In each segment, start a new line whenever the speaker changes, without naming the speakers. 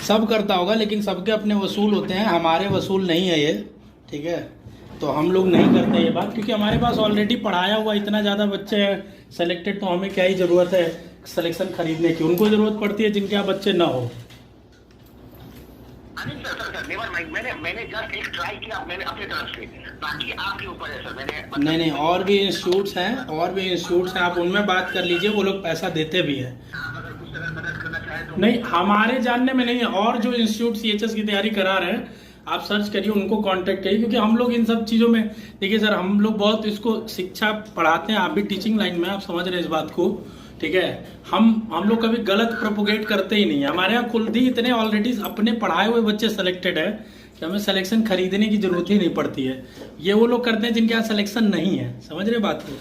सब करता होगा, लेकिन सबके अपने वसूल होते हैं, हमारे वसूल नहीं है ये, ठीक है। तो हम लोग नहीं करते ये बात, क्योंकि हमारे पास ऑलरेडी पढ़ाया हुआ इतना ज़्यादा बच्चे हैं सेलेक्टेड, तो हमें क्या ही ज़रूरत है सिलेक्शन खरीदने की। उनको ज़रूरत पड़ती है जिनके यहाँ बच्चे ना हो।
मैंने जस्ट एक ट्राई किया मैंने अपनी तरफ से, बाकी आपके ऊपर है सर। मैंने
नहीं, और भी इंस्टीट्यूट्स हैं, आप उनमें बात कर लीजिए, वो लोग पैसा देते भी हैं।
अगर कुछ तरह मदद करना चाहे तो
नहीं, हमारे जानने में नहीं है। और जो इंस्टीट्यूट सीएचएस की तैयारी करा रहे हैं, आप सर्च करिए, उनको कांटेक्ट करिए, क्योंकि हम लोग इन सब चीज़ों में, देखिए सर, हम लोग बहुत इसको शिक्षा पढ़ाते हैं, आप भी टीचिंग लाइन में, आप समझ रहे हैं इस बात को, ठीक है। हम लोग कभी गलत प्रोपोगेट करते ही नहीं है। हमारे यहाँ खुद ही इतने ऑलरेडी अपने पढ़ाए हुए बच्चे सेलेक्टेड है कि हमें सिलेक्शन खरीदने की जरूरत ही नहीं पड़ती है। ये वो लोग करते हैं जिनके यहाँ सिलेक्शन नहीं है, समझ रहे बात को।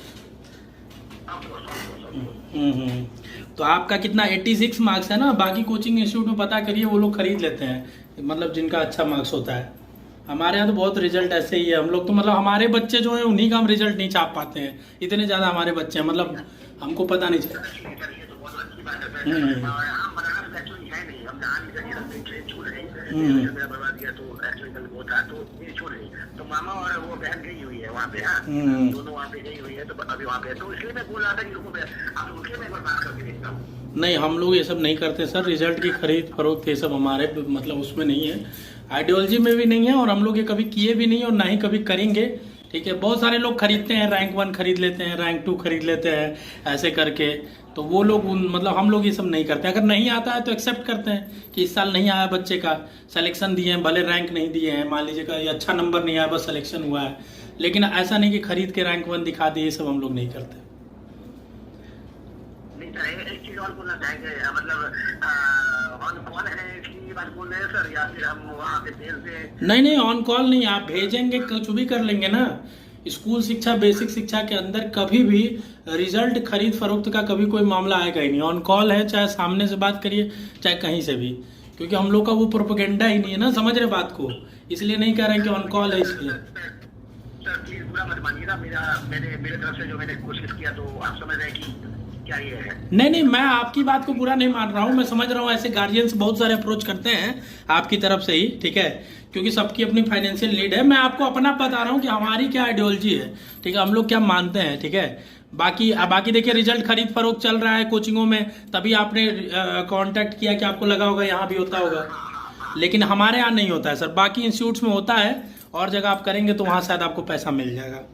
तो आपका कितना 86 मार्क्स है ना, बाकी कोचिंग इंस्टीट्यूट में पता करिए, वो लोग खरीद लेते हैं, मतलब जिनका अच्छा मार्क्स होता है। हमारे यहाँ तो बहुत रिजल्ट ऐसे ही है, हम लोग तो मतलब हमारे बच्चे जो हैं उन्हीं का हम रिजल्ट नहीं छाप पाते हैं, इतने ज़्यादा हमारे बच्चे हैं, मतलब हमको पता नहीं चलता।
तो मामा और वो बहन गई हुई है वहाँ पे, दोनों वहाँ पे गई हुई है, तो अभी वहाँ पे, तो इसलिए मैं बोल रहा था कि रुको आप उनके में बात करके देखता हूँ।
नहीं, हम लोग ये सब नहीं करते सर, रिजल्ट की खरीद फरोख्त ये सब हमारे मतलब उसमें नहीं है, आइडियोलॉजी में भी नहीं है, और हम लोग ये कभी किए भी नहीं और ना ही कभी करेंगे, ठीक है। बहुत सारे लोग खरीदते हैं, रैंक 1 खरीद लेते हैं, रैंक 2 खरीद लेते हैं, ऐसे करके, तो वो लोग मतलब हम लोग ये सब नहीं करते। अगर नहीं आता है तो एक्सेप्ट करते हैं कि इस साल नहीं आया बच्चे का, सिलेक्शन दिए हैं, भले रैंक नहीं दिए हैं, मान लीजिए ये अच्छा नंबर नहीं आया, बस सिलेक्शन हुआ है, लेकिन ऐसा नहीं कि खरीद के रैंक 1 दिखा दिए, ये सब हम लोग नहीं करते।
एक चीज और बोलना चाहेंगे, मतलब ऑन कॉल है इसकी बात बोल रहे हैं सर, या फिर हम वहाँ पे भेज दें?
नहीं, ऑन कॉल नहीं, आप भेजेंगे कुछ भी कर लेंगे ना। स्कूल शिक्षा, बेसिक शिक्षा के अंदर कभी भी रिजल्ट खरीद फरोख्त का कभी कोई मामला आएगा ही नहीं। ऑन कॉल है, चाहे सामने से बात करिए, चाहे कहीं से भी, क्योंकि हम लोग का वो प्रोपेगेंडा ही नहीं है ना, समझ रहे बात को, इसलिए नहीं कह रहे हैं कि ऑन कॉल है इसलिए।
सर प्लीज बुरा मत मानिएगा, मेरे तरफ से जो मैंने कोशिश किया, तो आप समझ रहे हैं कि क्या ये है।
नहीं, मैं आपकी बात को बुरा नहीं मान रहा हूँ, मैं समझ रहा हूँ, ऐसे गार्जियंस बहुत सारे अप्रोच करते हैं आपकी तरफ से ही, ठीक है, क्योंकि सबकी अपनी फाइनेंशियल नीड है। मैं आपको अपना बता रहा हूँ कि हमारी क्या आइडियोलॉजी है, ठीक है, हम लोग क्या मानते हैं, ठीक है। बाकी देखिए, रिजल्ट खरीद फरोख्त चल रहा है कोचिंगों में, तभी आपने कांटेक्ट किया कि आपको लगा होगा यहाँ भी होता होगा, लेकिन हमारे यहाँ नहीं होता है सर। बाकी इंस्टीट्यूट्स में होता है, और जगह आप करेंगे तो वहाँ शायद आपको पैसा मिल जाएगा।